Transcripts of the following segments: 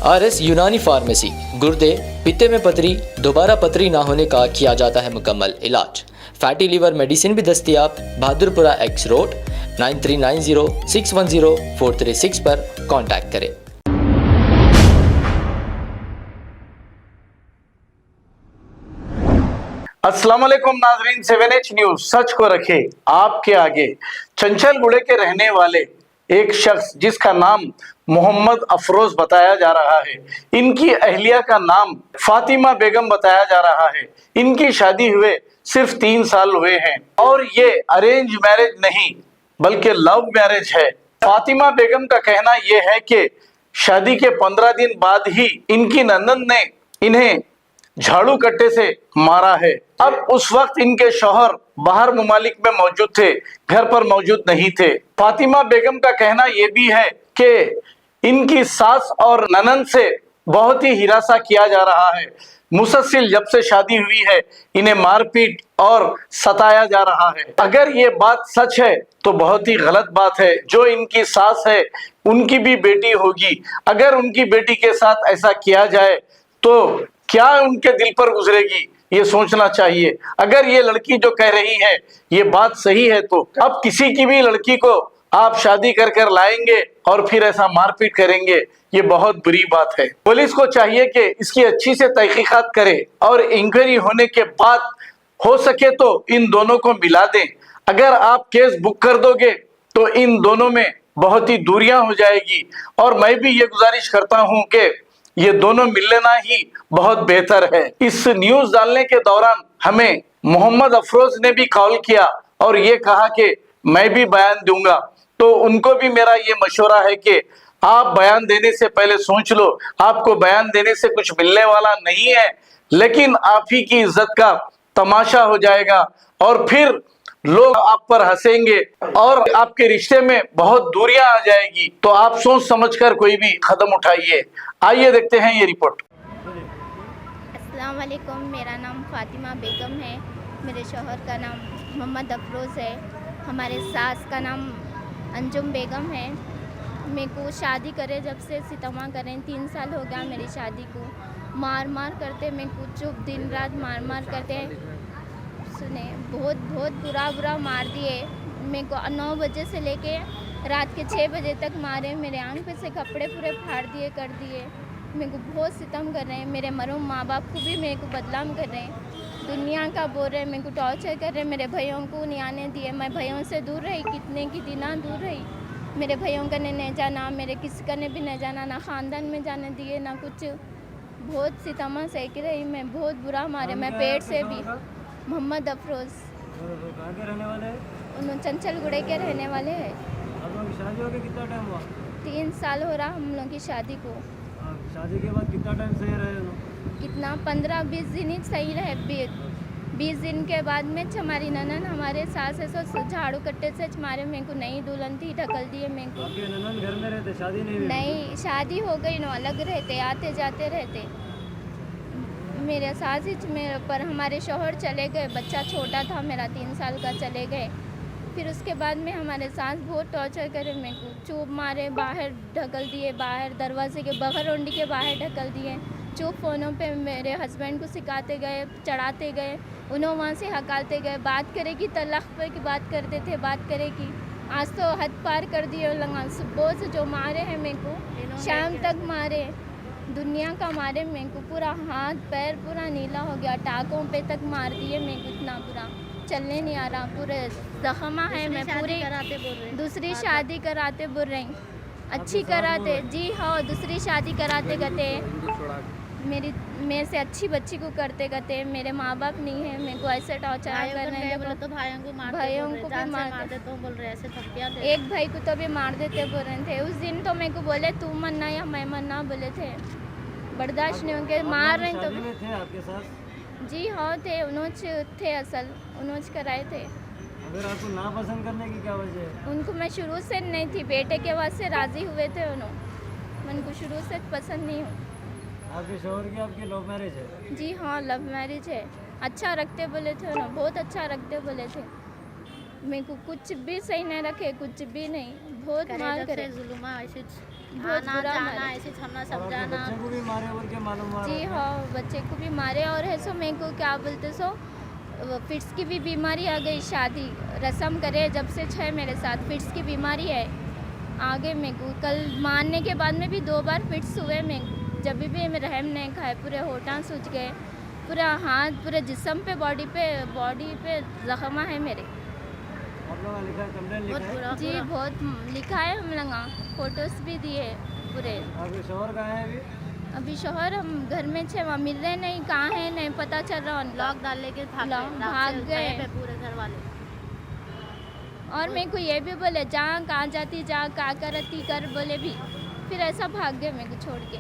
RS यूनानी pharmacy, गुर्दे, पित्ते में पथरी, दोबारा पथरी ना होने का किया जाता है मुकम्मल इलाज। फैटी लीवर मेडिसिन भी दस्तियाब। बहादुरपुरा एक्स रोड 9390610436 पर कांटेक्ट करें। अस्सलाम वालेकुम नाजरीन, 7H न्यूज सच को रखे आपके आगे। चंचलगुड़े के रहने वाले एक शख्स जिसका नाम मोहम्मद अफरोज बताया जा रहा है, इनकी अहलिया का नाम फातिमा बेगम बताया जा रहा है। इनकी शादी हुए सिर्फ 3 साल हुए हैं और ये अरेंज मैरिज नहीं बल्कि लव मैरिज है। फातिमा बेगम का कहना यह है कि शादी के 15 दिन बाद ही इनकी नंदन ने इन्हें झाड़ू कट्टे से मारा है। अब उस वक्त इनके शौहर बाहर मुमालिक में मौजूद थे, घर पर मौजूद नहीं थे। फातिमा बेगम का कहना यह भी है कि इनकी सास और ननद से बहुत ही हिरासा किया जा रहा है। मुसलसिल जब से शादी हुई है इन्हें मारपीट और सताया जा रहा है। अगर ये बात सच है तो बहुत ही गलत बात है। जो इनकी सास है उनकी भी बेटी होगी, अगर उनकी बेटी के साथ ऐसा किया जाए तो क्या उनके दिल पर गुजरेगी, ये सोचना चाहिए। अगर ये लड़की जो कह रही है ये बात सही है तो अब किसी की भी लड़की को आप शादी कर कर लाएंगे और फिर ऐसा मारपीट करेंगे, ये बहुत बुरी बात है। पुलिस को चाहिए कि इसकी अच्छी से तहकीकात करे और इंक्वायरी होने के बाद हो सके तो इन दोनों को मिला दें। अगर आप केस बुक कर दोगे तो इन दोनों में बहुत ही दूरियां हो जाएगी और मैं भी ये गुजारिश करता हूं कि ये दोनों मिल लेना ही बहुत बेहतर है। इस न्यूज डालने के दौरान हमें मोहम्मद अफरोज ने भी कॉल किया और ये कहा कि मैं भी बयान दूंगा, तो उनको भी मेरा ये मशवरा है कि आप बयान देने से पहले सोच लो। आपको बयान देने से कुछ मिलने वाला नहीं है, लेकिन आप ही की इज्जत का तमाशा हो जाएगा और फिर लोग आप पर हंसेंगे और आपके रिश्ते में बहुत दूरियां आ जाएगी। तो आप सोच समझकर कोई भी कदम उठाइए। आइए देखते हैं ये रिपोर्ट। अस्सलाम वालेकुम, मेरा नाम फातिमा बेगम है। मेरे शौहर का नाम मोहम्मद अफरोज़ है। हमारे सास का नाम अंजुम बेगम है। मेरे को शादी करे जब से सितमा करें 3 साल हो गया मेरी शादी को। मार मार करते मेरे को चुप दिन रात मार मार करते सुने, बहुत बहुत बुरा मार दिए। मेरे को 9 बजे से लेके रात के 6 बजे तक मारे। मेरे आंख पे से कपड़े पूरे फाड़ दिए कर दिए। मेरे को बहुत सितम कर रहे हैं। मेरे मरूम माँ बाप को भी मेरे को बदनाम कर रहे हैं, दुनिया का बोल रहे हैं, मेरे को टॉर्चर कर रहे हैं। मेरे भैयों को नहीं आने दिए। मैं भैयों से दूर रही, कितने की दिना दूर रही। मेरे भैयों का ने नहीं जाना, मेरे किसी का ने भी नहीं जाना, ना ख़ानदान में जाने दिए ना कुछ। बहुत सितमा सह रही मैं, बहुत बुरा मारे। मैं पेट से भी। मोहम्मद अफरोज़। कहाँ के रहने वाले हैं? उन्होंने चंचलगुड़े के रहने वाले हैं। आप लोगों की शादी हो गई कितना टाइम हुआ? 3 साल हो रहा हम लोग की शादी को। शादी के बाद कितना टाइम सही रहे हो? कितना 15-20 दिन ही सही रहे। 20 दिन के बाद में हमारी ननन हमारे सास ऐसा झाड़ू कट्टे से हमारे मेरे को नई दुल्हन थी ढकल दिए मेरे को। आपके ननन घर में रहते, शादी नहीं हुई? नहीं, शादी हो गई ना, अलग रहते, आते जाते रहते। मेरे सास ही मेरे पर हमारे शौहर चले गए, बच्चा छोटा था मेरा 3 साल का, चले गए। फिर उसके बाद में हमारे सास बहुत टॉर्चर करे मेरे को, चुप मारे, बाहर ढकल दिए, बाहर दरवाजे के बगल ओंडी के बाहर ढकल दिए। चुप फ़ोनों पे मेरे हस्बैंड को सिखाते गए, चढ़ाते गए, उन्होंने वहाँ से हकालते गए। बात करेगी तलाक पे की बात करते थे, बात करेगी। आज तो हद पार कर दिए। लगा सुबह से जो मारे हैं मेरे को, शाम तक मारे, दुनिया का मारे मेरे को। पूरा हाथ पैर पूरा नीला हो गया, टाकों पे तक मार दिए मेरे को, इतना बुरा चलने नहीं आ रहा, पूरे जख्मा है। मैं पूरी दूसरी शादी कराते बोल रही, अच्छी कराते। जी हाँ, दूसरी शादी कराते गते मेरे से अच्छी बच्ची को करते गते। मेरे माँ बाप नहीं है, मेरे को ऐसे टॉर्चर कर रहे हैं। बोले तो भाइयों को भी मार देते हो बोल रहे, ऐसे धमकियां दे। एक भाई को तो भी मार देते बोल रहे थे। उस दिन तो मेरे को बोले तू मरना या मैं मरना बोले थे, बर्दाश्त नहीं होंगे, मार रहे तो। थे आपके साथ? जी हाँ थे, उन्होंने थे, असल उन्होंने कराए थे। अगर आपको ना पसंद करने की क्या वजह है? उनको मैं शुरू से नहीं थी, बेटे के बाद से राज़ी हुए थे उन्होंने, मैं उनको शुरू से पसंद नहीं हूँ। आपके शौहर की आपकी लव मैरिज है? जी हाँ, लव मैरिज है। अच्छा रखते बोले थे उन्होंने, बहुत अच्छा रखते बोले थे। मेरे को कुछ भी सही नहीं रखे, कुछ भी नहीं। बहुत करे मार जब करे से जुलुमा ऐसे बहुत आना बुरा जाना मारे। ऐसे छमना और सब आपके जाना बच्चे को भी मारे और क्या मालूम हुआ जी आपने? हाँ, बच्चे को भी मारे और है सो मेरे को क्या बोलते सो वो फिट्स की भी बीमारी आ गई। शादी रस्म करे जब से 6 मेरे साथ फिट्स की बीमारी है। आगे मेरे को कल मारने के बाद में भी 2 बार फिट्स हुए। मैं जब भी मैं रहम नहीं खाए, पूरे होठा सूज गए, पूरा हाथ पूरे जिस्म पे बॉडी पे जख्मा है मेरे। आप लोगों ने लिखा है, कंप्लेंट लिखा बहुत है? बुरा जी बुरा। बहुत लिखा है हम लोग, फोटोज भी दिए पूरे। आपके शोहर कहाँ है अभी? अभी शोहर हम घर में छे, वहाँ मिल रहे नहीं, कहाँ है नहीं पता चल रहा उनका। लॉक डाल लेके भाग लॉक गए, रात भाग से गए। भय पे पूरे घर वाले। और मेरे को ये भी बोले जा कहाँ जाती, जा क्या करती कर बोले भी, फिर ऐसा भाग गए मेरे को छोड़ के।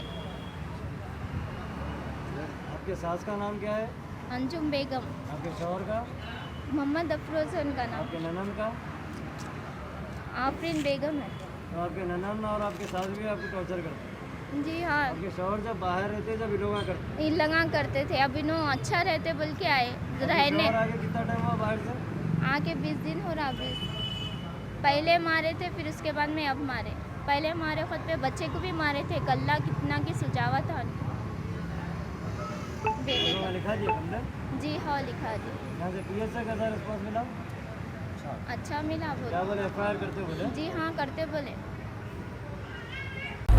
आपके सास का नाम क्या है? अंजुम बेगम, आपके शोहर का? मोहम्मद अफरोज है उनका नाम, आपके ननन का? आफरीन बेगम है। तो आपके ननन और आपके सास भी आपको टॉर्चर करते हैं? जी हाँ, आपके शोहर जब बाहर रहते जब इलोगा करते? ये लगा करते थे। अभी नो अच्छा रहते बोल के आए आपके रहने, शोहर आके कितना टाइम हुआ बाहर से? आके 20 दिन हो रहा। 20 पहले मारे थे, फिर उसके बाद में अब मारे। पहले मारे खुद पे, बच्चे को भी मारे थे। कल्ला कितना की सुझावा था उनका बेटे आप लोगों का। ने लिखा जी कंप्लेंट? जी हाँ लिखा दी। यहाँ से पीएस से कैसा रिस्पॉन्स मिला? अच्छा मिला क्या बोले। बोले, एफआईआर करते बोले? जी हाँ करते बोले।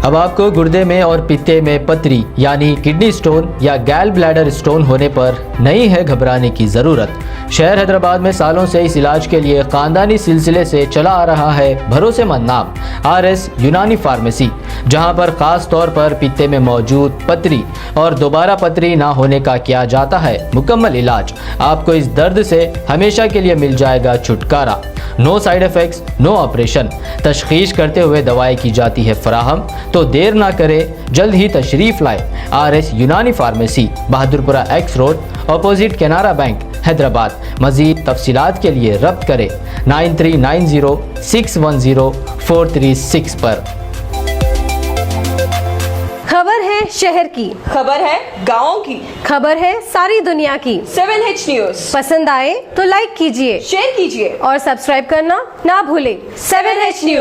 अब आपको गुर्दे में और पित्ते में पथरी यानी किडनी स्टोन या गैल ब्लैडर स्टोन होने पर नहीं है घबराने की ज़रूरत। शहर हैदराबाद में सालों से इस इलाज के लिए खानदानी सिलसिले से चला आ रहा है भरोसेमंद नाम RS यूनानी फार्मेसी, जहां पर खास तौर पर पित्ते में मौजूद पथरी और दोबारा पथरी ना होने का किया जाता है मुकम्मल इलाज। आपको इस दर्द से हमेशा के लिए मिल जाएगा छुटकारा। No side effects, no operation. तशखीस करते हुए दवाएं की जाती है फराहम। तो देर ना करें, जल्द ही तशरीफ लाए RS यूनानी pharmacy, Bahadurpura X road, opposite Canara bank, Hyderabad. मजीद तफसीलात के लिए रब्त करें 9390610436 पर। खबर है शहर की, खबर है गाँव की, खबर है सारी दुनिया की। 7H न्यूज पसंद आए तो लाइक कीजिए, शेयर कीजिए और सब्सक्राइब करना ना भूलें। 7H news.